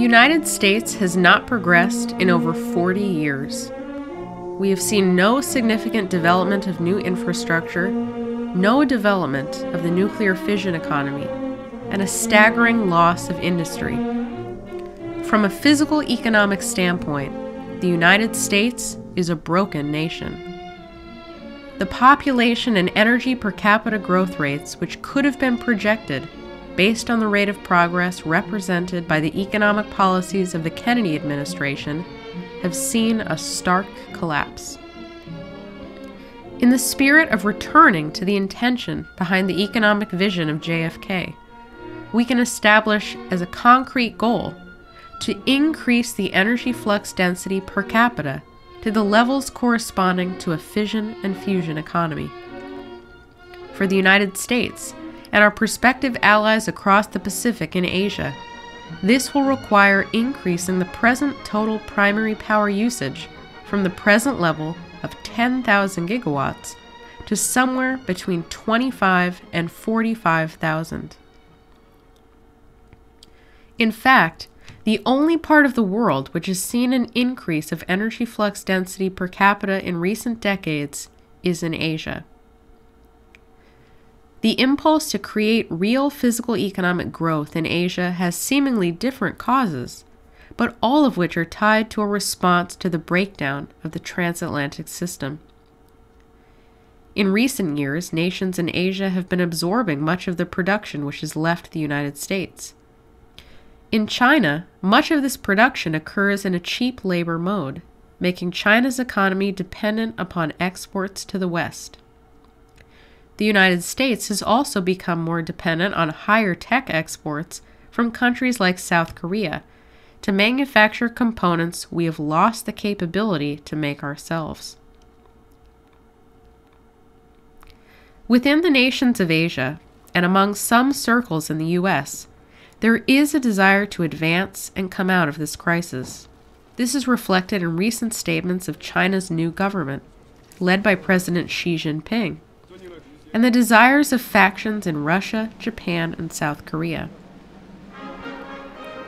United States has not progressed in over 40 years. We have seen no significant development of new infrastructure, no development of the nuclear fission economy, and a staggering loss of industry. From a physical economic standpoint, the United States is a broken nation. The population and energy per capita growth rates, which could have been projected based on the rate of progress represented by the economic policies of the Kennedy administration, have seen a stark collapse. In the spirit of returning to the intention behind the economic vision of JFK, we can establish as a concrete goal to increase the energy flux density per capita to the levels corresponding to a fission and fusion economy. For the United States and our prospective allies across the Pacific and Asia, this will require increasing the present total primary power usage from the present level of 10,000 gigawatts to somewhere between 25 and 45,000. In fact, the only part of the world which has seen an increase of energy flux density per capita in recent decades is in Asia. The impulse to create real physical economic growth in Asia has seemingly different causes, but all of which are tied to a response to the breakdown of the transatlantic system. In recent years, nations in Asia have been absorbing much of the production which has left the United States. In China, much of this production occurs in a cheap labor mode, making China's economy dependent upon exports to the West. The United States has also become more dependent on higher tech exports from countries like South Korea to manufacture components we have lost the capability to make ourselves. Within the nations of Asia, and among some circles in the U.S., there is a desire to advance and come out of this crisis. This is reflected in recent statements of China's new government, led by President Xi Jinping, and the desires of factions in Russia, Japan, and South Korea.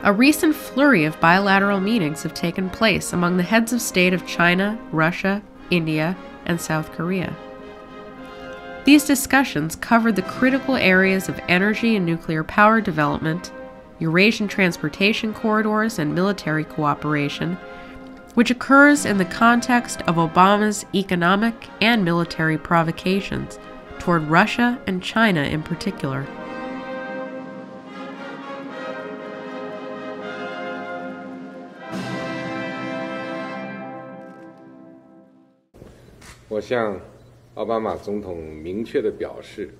A recent flurry of bilateral meetings have taken place among the heads of state of China, Russia, India, and South Korea. These discussions covered the critical areas of energy and nuclear power development, Eurasian transportation corridors, and military cooperation, which occurs in the context of Obama's economic and military provocations toward Russia and China in particular.我向奥巴马总统明确地表示，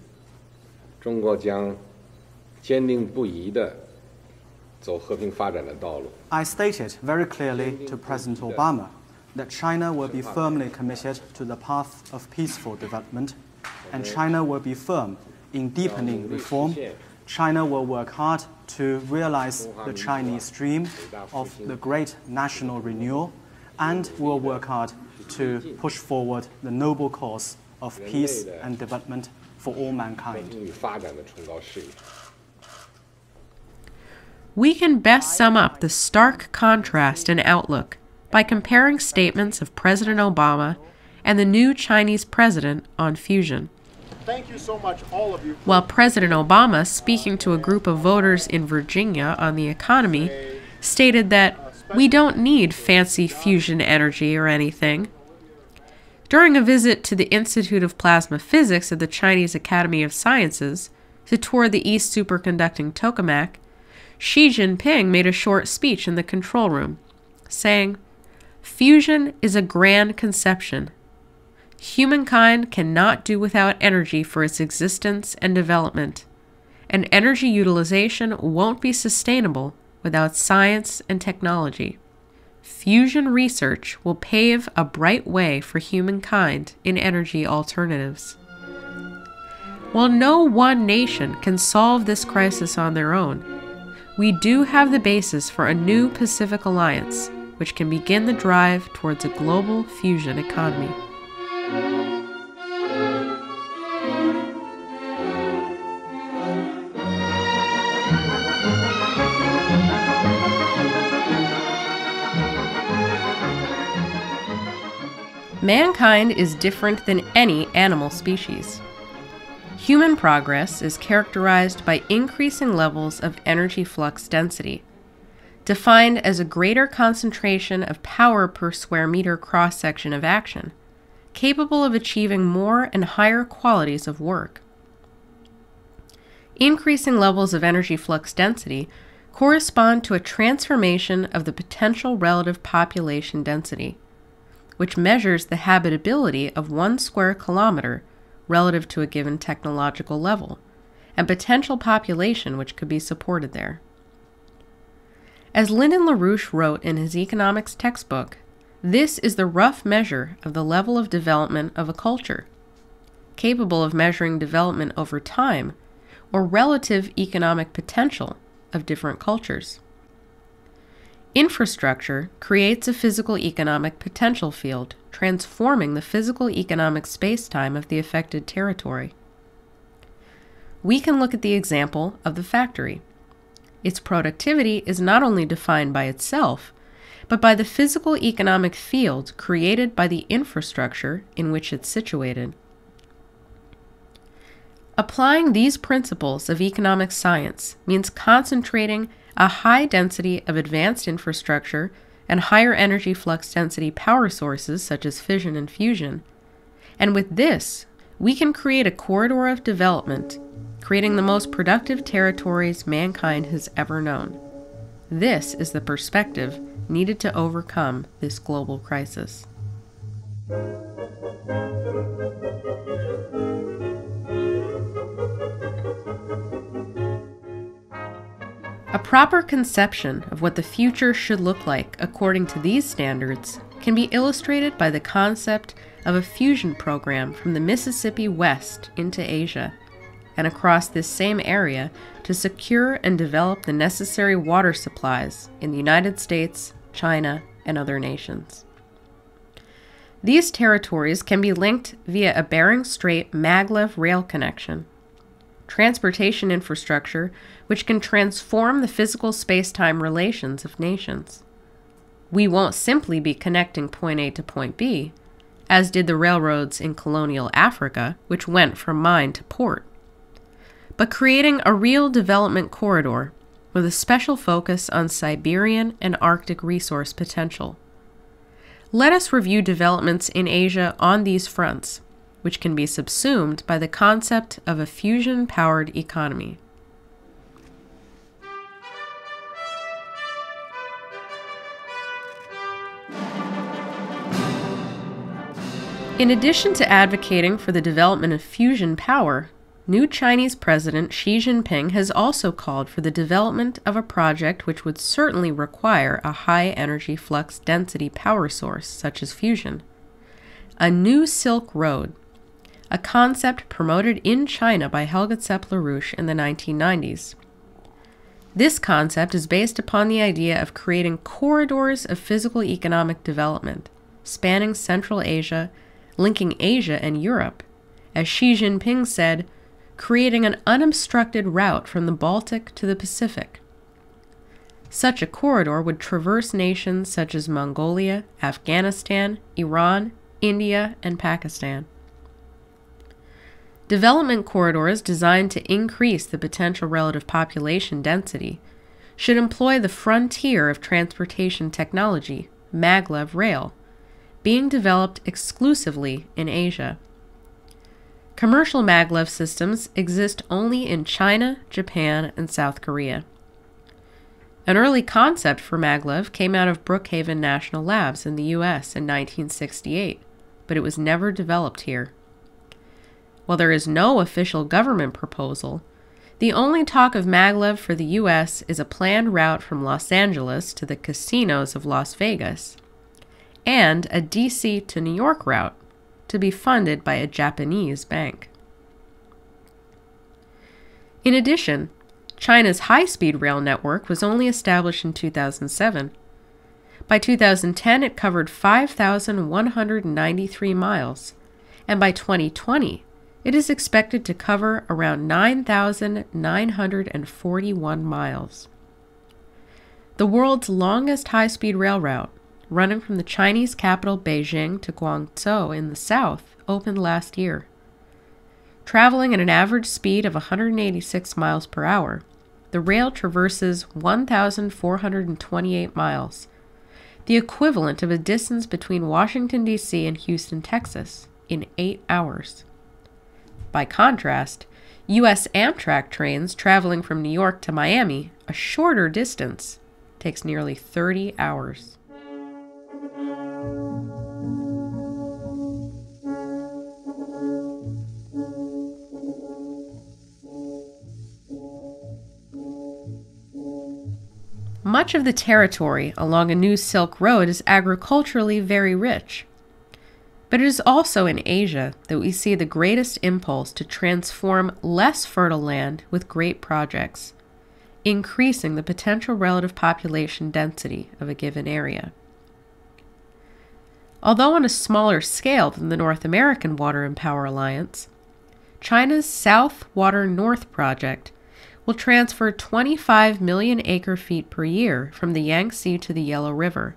中国将坚定不移地走和平发展的道路。 I stated very clearly to President Obama that China will be firmly committed to the path of peaceful development, and China will be firm in deepening reform. China will work hard to realize the Chinese dream of the great national renewal, and will work hard to push forward the noble cause of peace and development for all mankind. We can best sum up the stark contrast in outlook by comparing statements of President Obama and the new Chinese president on fusion. Thank you so much, all of you. While President Obama, speaking to a group of voters in Virginia on the economy, stated that we don't need fancy fusion energy or anything. During a visit to the Institute of Plasma Physics at the Chinese Academy of Sciences to tour the East superconducting tokamak, Xi Jinping made a short speech in the control room, saying, "Fusion is a grand conception. Humankind cannot do without energy for its existence and development, and energy utilization won't be sustainable without science and technology. Fusion research will pave a bright way for humankind in energy alternatives." While no one nation can solve this crisis on their own, we do have the basis for a new Pacific alliance, which can begin the drive towards a global fusion economy. Mankind is different than any animal species. Human progress is characterized by increasing levels of energy flux density, defined as a greater concentration of power per square meter cross-section of action, capable of achieving more and higher qualities of work. Increasing levels of energy flux density correspond to a transformation of the potential relative population density, which measures the habitability of 1 square kilometer relative to a given technological level, and potential population which could be supported there. As Lyndon LaRouche wrote in his economics textbook, this is the rough measure of the level of development of a culture, capable of measuring development over time or relative economic potential of different cultures. Infrastructure creates a physical economic potential field, transforming the physical economic space-time of the affected territory. We can look at the example of the factory. Its productivity is not only defined by itself, but by the physical economic field created by the infrastructure in which it's situated. Applying these principles of economic science means concentrating a high density of advanced infrastructure and higher energy flux density power sources such as fission and fusion. And with this, we can create a corridor of development, creating the most productive territories mankind has ever known. This is the perspective needed to overcome this global crisis. A proper conception of what the future should look like according to these standards can be illustrated by the concept of a fusion program from the Mississippi west into Asia and across this same area to secure and develop the necessary water supplies in the United States, China, and other nations. These territories can be linked via a Bering Strait maglev rail connection, transportation infrastructure which can transform the physical space-time relations of nations. We won't simply be connecting point A to point B, as did the railroads in colonial Africa, which went from mine to port, but creating a real development corridor with a special focus on Siberian and Arctic resource potential. Let us review developments in Asia on these fronts, which can be subsumed by the concept of a fusion-powered economy. In addition to advocating for the development of fusion power, new Chinese President Xi Jinping has also called for the development of a project which would certainly require a high energy flux density power source such as fusion. A new Silk Road, a concept promoted in China by Helga Larouche in the 1990s. This concept is based upon the idea of creating corridors of physical economic development, spanning Central Asia, linking Asia and Europe, as Xi Jinping said, creating an unobstructed route from the Baltic to the Pacific. Such a corridor would traverse nations such as Mongolia, Afghanistan, Iran, India, and Pakistan. Development corridors designed to increase the potential relative population density should employ the frontier of transportation technology, maglev rail, being developed exclusively in Asia. Commercial maglev systems exist only in China, Japan, and South Korea. An early concept for maglev came out of Brookhaven National Labs in the U.S. in 1968, but it was never developed here. While there is no official government proposal, the only talk of maglev for the U.S. is a planned route from Los Angeles to the casinos of Las Vegas, and a D.C. to New York route to be funded by a Japanese bank. In addition, China's high-speed rail network was only established in 2007. By 2010, it covered 5,193 miles, and by 2020, it is expected to cover around 9,941 miles. The world's longest high-speed rail route, running from the Chinese capital Beijing to Guangzhou in the south, opened last year. Traveling at an average speed of 186 miles per hour, the rail traverses 1,428 miles, the equivalent of a distance between Washington, D.C. and Houston, Texas, in 8 hours. By contrast, U.S. Amtrak trains traveling from New York to Miami, a shorter distance, takes nearly 30 hours. Much of the territory along a new Silk Road is agriculturally very rich. But it is also in Asia that we see the greatest impulse to transform less fertile land with great projects, increasing the potential relative population density of a given area. Although on a smaller scale than the North American Water and Power Alliance, China's South Water North project will transfer 25 million acre-feet per year from the Yangtze to the Yellow River,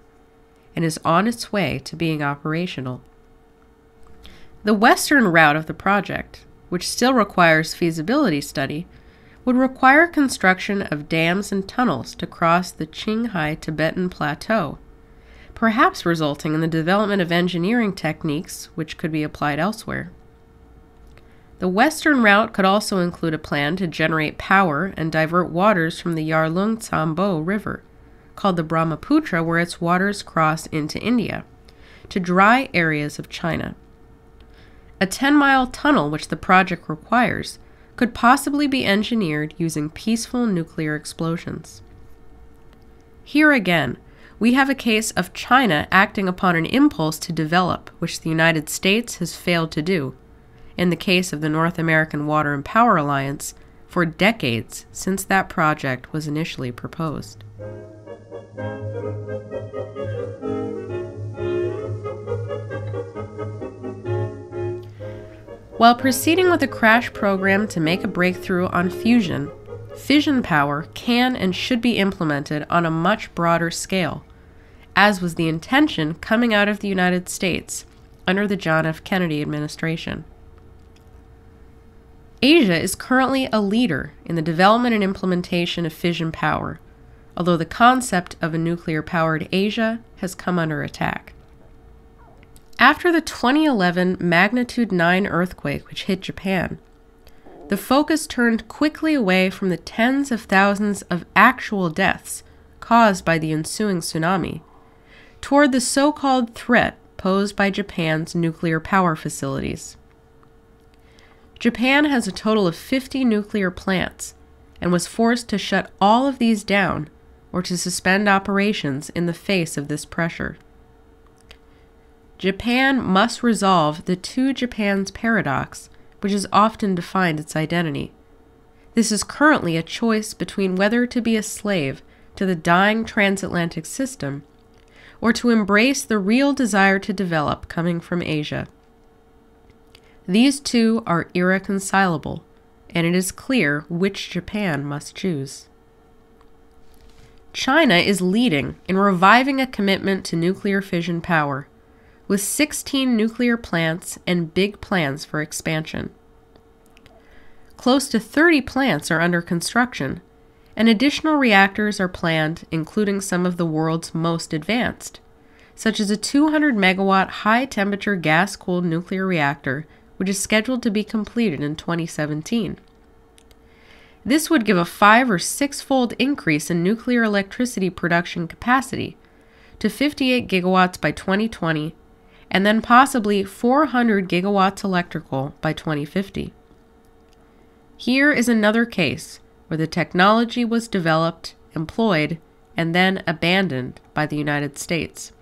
and is on its way to being operational. The western route of the project, which still requires feasibility study, would require construction of dams and tunnels to cross the Qinghai Tibetan Plateau, perhaps resulting in the development of engineering techniques which could be applied elsewhere. The western route could also include a plan to generate power and divert waters from the Yarlung Tsangbo River, called the Brahmaputra, where its waters cross into India, to dry areas of China. A 10-mile tunnel, which the project requires, could possibly be engineered using peaceful nuclear explosions. Here again, we have a case of China acting upon an impulse to develop, which the United States has failed to do, in the case of the North American Water and Power Alliance, for decades since that project was initially proposed. While proceeding with a crash program to make a breakthrough on fusion, fission power can and should be implemented on a much broader scale, as was the intention coming out of the United States under the John F. Kennedy administration. Asia is currently a leader in the development and implementation of fission power, although the concept of a nuclear-powered Asia has come under attack. After the 2011 magnitude 9 earthquake which hit Japan, the focus turned quickly away from the tens of thousands of actual deaths caused by the ensuing tsunami toward the so-called threat posed by Japan's nuclear power facilities. Japan has a total of 50 nuclear plants and was forced to shut all of these down or to suspend operations in the face of this pressure. Japan must resolve the two Japans paradox, which has often defined its identity. This is currently a choice between whether to be a slave to the dying transatlantic system or to embrace the real desire to develop coming from Asia. These two are irreconcilable, and it is clear which Japan must choose. China is leading in reviving a commitment to nuclear fission power, with 16 nuclear plants and big plans for expansion. Close to 30 plants are under construction, and additional reactors are planned, including some of the world's most advanced, such as a 200-megawatt high-temperature gas-cooled nuclear reactor, which is scheduled to be completed in 2017. This would give a 5- or 6-fold increase in nuclear electricity production capacity to 58 gigawatts by 2020, and then possibly 400 gigawatts electrical by 2050. Here is another case where the technology was developed, employed, and then abandoned by the United States.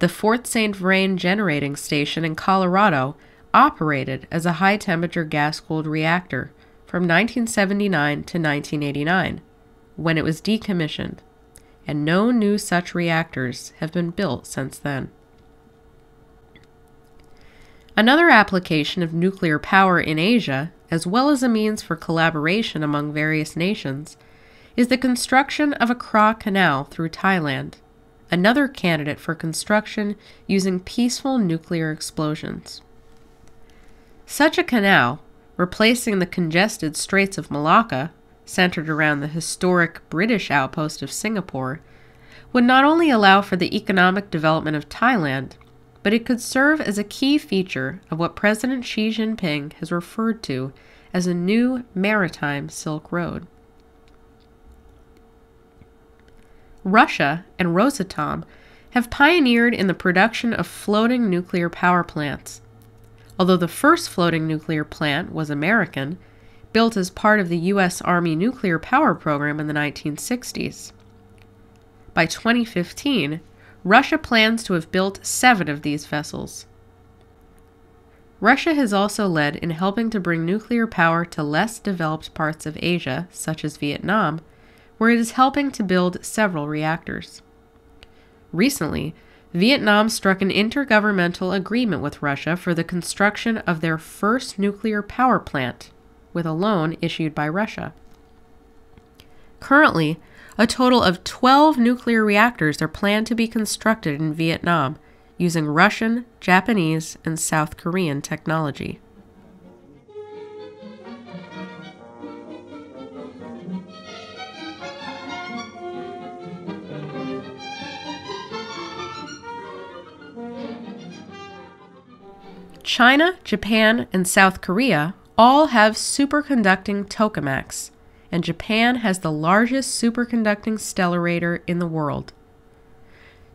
The Fort St. Vrain generating station in Colorado operated as a high-temperature gas-cooled reactor from 1979 to 1989, when it was decommissioned, and no new such reactors have been built since then. Another application of nuclear power in Asia, as well as a means for collaboration among various nations, is the construction of a Kra Canal through Thailand, another candidate for construction using peaceful nuclear explosions. Such a canal, replacing the congested Straits of Malacca, centered around the historic British outpost of Singapore, would not only allow for the economic development of Thailand, but it could serve as a key feature of what President Xi Jinping has referred to as a new maritime Silk Road. Russia and Rosatom have pioneered in the production of floating nuclear power plants. Although the first floating nuclear plant was American, built as part of the U.S. Army nuclear power program in the 1960s. By 2015, Russia plans to have built 7 of these vessels. Russia has also led in helping to bring nuclear power to less developed parts of Asia, such as Vietnam, where it is helping to build several reactors. Recently, Vietnam struck an intergovernmental agreement with Russia for the construction of their first nuclear power plant, with a loan issued by Russia. Currently, a total of 12 nuclear reactors are planned to be constructed in Vietnam using Russian, Japanese, and South Korean technology. China, Japan, and South Korea all have superconducting tokamaks, and Japan has the largest superconducting stellarator in the world.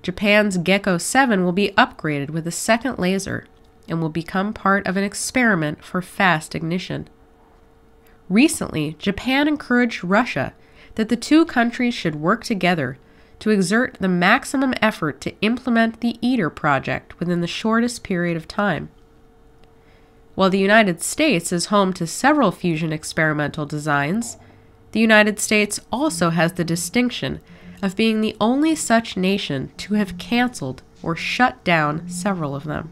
Japan's Gecko 7 will be upgraded with a second laser and will become part of an experiment for fast ignition. Recently, Japan encouraged Russia that the two countries should work together to exert the maximum effort to implement the ITER project within the shortest period of time. While the United States is home to several fusion experimental designs, the United States also has the distinction of being the only such nation to have canceled or shut down several of them.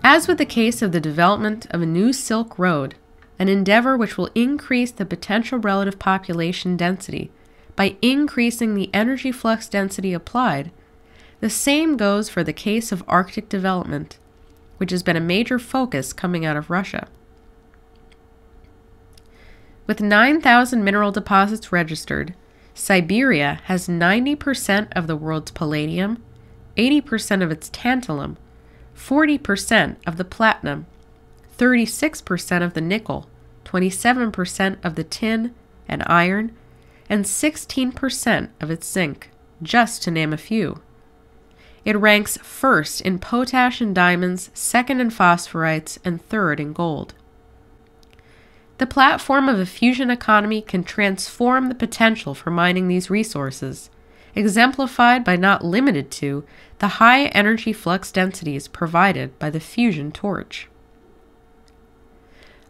As with the case of the development of a new Silk Road, an endeavor which will increase the potential relative population density by increasing the energy flux density applied, the same goes for the case of Arctic development, which has been a major focus coming out of Russia. With 9,000 mineral deposits registered, Siberia has 90% of the world's palladium, 80% of its tantalum, 40% of the platinum, 36% of the nickel, 27% of the tin and iron, and 16% of its zinc, just to name a few. It ranks first in potash and diamonds, second in phosphorites, and third in gold. The platform of a fusion economy can transform the potential for mining these resources, exemplified by not limited to the high energy flux densities provided by the fusion torch.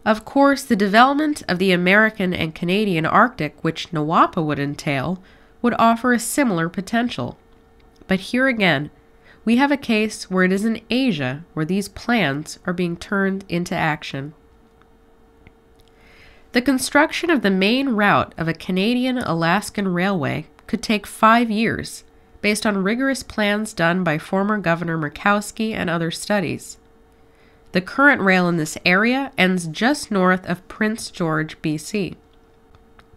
Of course, the development of the American and Canadian Arctic, which NWAPA would entail, would offer a similar potential. But here again, we have a case where it is in Asia where these plans are being turned into action. The construction of the main route of a Canadian-Alaskan railway could take 5 years, based on rigorous plans done by former Governor Murkowski and other studies. The current rail in this area ends just north of Prince George, BC.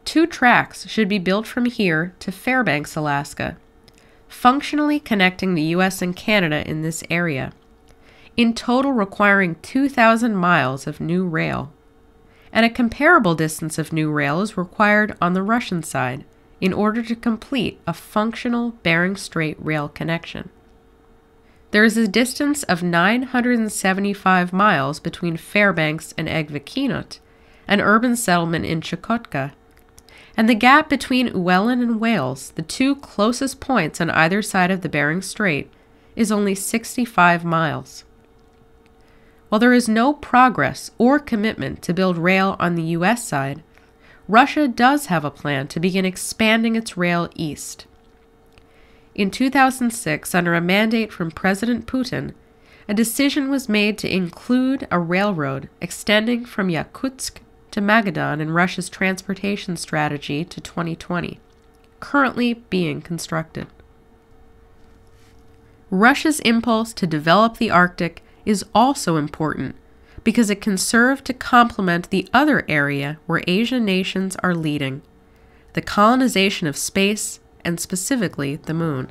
2 tracks should be built from here to Fairbanks, Alaska, functionally connecting the U.S. and Canada in this area, in total requiring 2,000 miles of new rail. And a comparable distance of new rail is required on the Russian side in order to complete a functional Bering Strait rail connection. There is a distance of 975 miles between Fairbanks and Egvekinut, an urban settlement in Chukotka, and the gap between Uwellan and Wales, the 2 closest points on either side of the Bering Strait, is only 65 miles. While there is no progress or commitment to build rail on the U.S. side, Russia does have a plan to begin expanding its rail east. In 2006, under a mandate from President Putin, a decision was made to include a railroad extending from Yakutsk to Magadan in Russia's transportation strategy to 2020, currently being constructed. Russia's impulse to develop the Arctic is also important because it can serve to complement the other area where Asian nations are leading, the colonization of space and specifically the moon.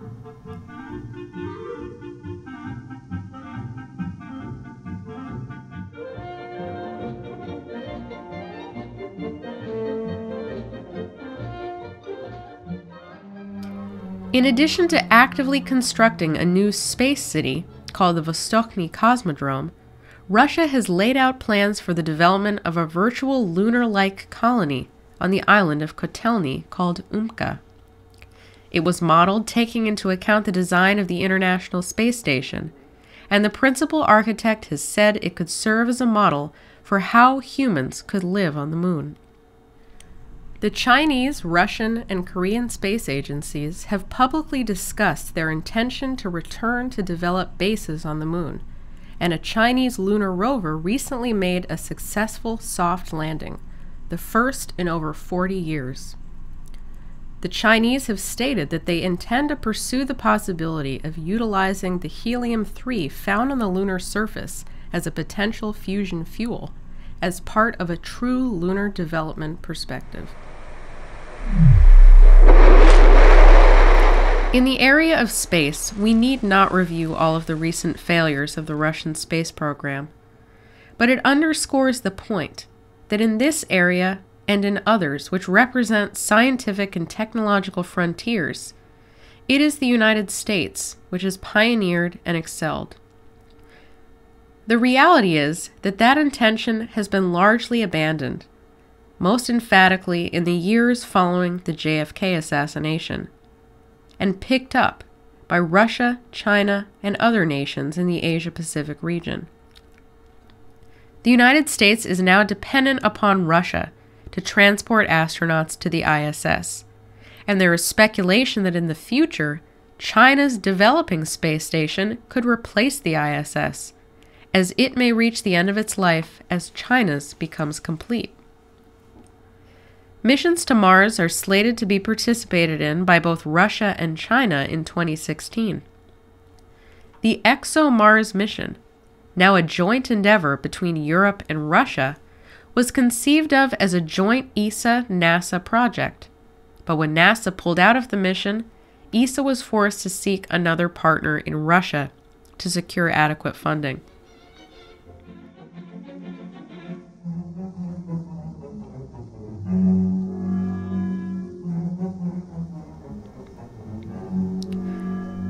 In addition to actively constructing a new space city called the Vostochny Cosmodrome, Russia has laid out plans for the development of a virtual lunar-like colony on the island of Kotelny called Umka. It was modeled taking into account the design of the International Space Station, and the principal architect has said it could serve as a model for how humans could live on the moon. The Chinese, Russian, and Korean space agencies have publicly discussed their intention to return to develop bases on the moon, and a Chinese lunar rover recently made a successful soft landing, the first in over 40 years. The Chinese have stated that they intend to pursue the possibility of utilizing the helium-3 found on the lunar surface as a potential fusion fuel, as part of a true lunar development perspective. In the area of space, we need not review all of the recent failures of the Russian space program, but it underscores the point that in this area and in others which represent scientific and technological frontiers, it is the United States which has pioneered and excelled. The reality is that that intention has been largely abandoned, most emphatically in the years following the JFK assassination, and picked up by Russia, China, and other nations in the Asia-Pacific region. The United States is now dependent upon Russia to transport astronauts to the ISS, and there is speculation that in the future, China's developing space station could replace the ISS, as it may reach the end of its life as China's becomes complete. Missions to Mars are slated to be participated in by both Russia and China in 2016. The ExoMars mission, now a joint endeavor between Europe and Russia, was conceived of as a joint ESA-NASA project, but when NASA pulled out of the mission, ESA was forced to seek another partner in Russia to secure adequate funding.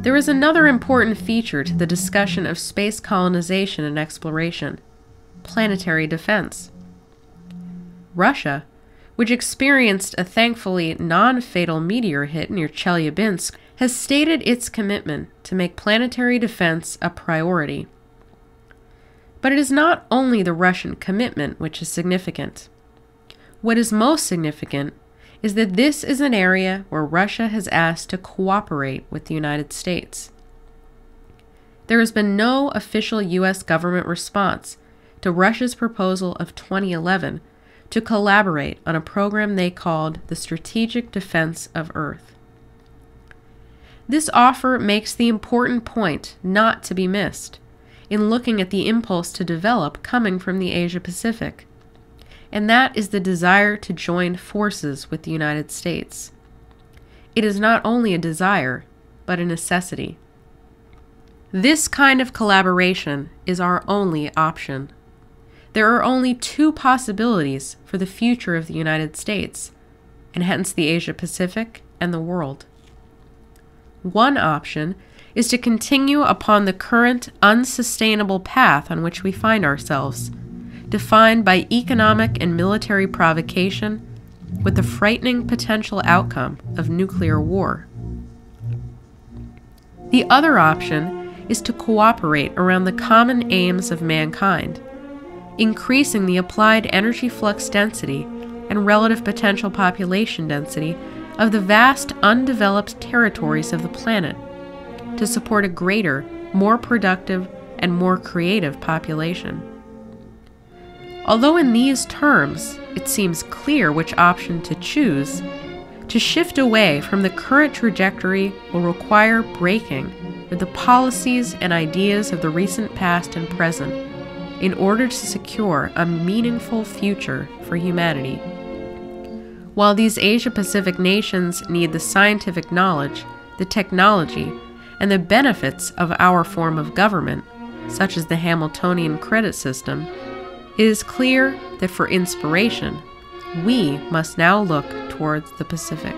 There is another important feature to the discussion of space colonization and exploration: planetary defense. Russia, which experienced a thankfully non-fatal meteor hit near Chelyabinsk, has stated its commitment to make planetary defense a priority. But it is not only the Russian commitment which is significant. What is most significant is that this is an area where Russia has asked to cooperate with the United States. There has been no official U.S. government response to Russia's proposal of 2011 to collaborate on a program they called the Strategic Defense of Earth. This offer makes the important point not to be missed in looking at the impulse to develop coming from the Asia-Pacific, and that is the desire to join forces with the United States. It is not only a desire, but a necessity. This kind of collaboration is our only option. There are only two possibilities for the future of the United States, and hence the Asia-Pacific and the world. One option is to continue upon the current unsustainable path on which we find ourselves, defined by economic and military provocation, with the frightening potential outcome of nuclear war. The other option is to cooperate around the common aims of mankind, increasing the applied energy flux density and relative potential population density of the vast undeveloped territories of the planet to support a greater, more productive, and more creative population. Although in these terms it seems clear which option to choose, to shift away from the current trajectory will require breaking with the policies and ideas of the recent past and present in order to secure a meaningful future for humanity. While these Asia-Pacific nations need the scientific knowledge, the technology, and the benefits of our form of government, such as the Hamiltonian credit system, it is clear that for inspiration, we must now look towards the Pacific.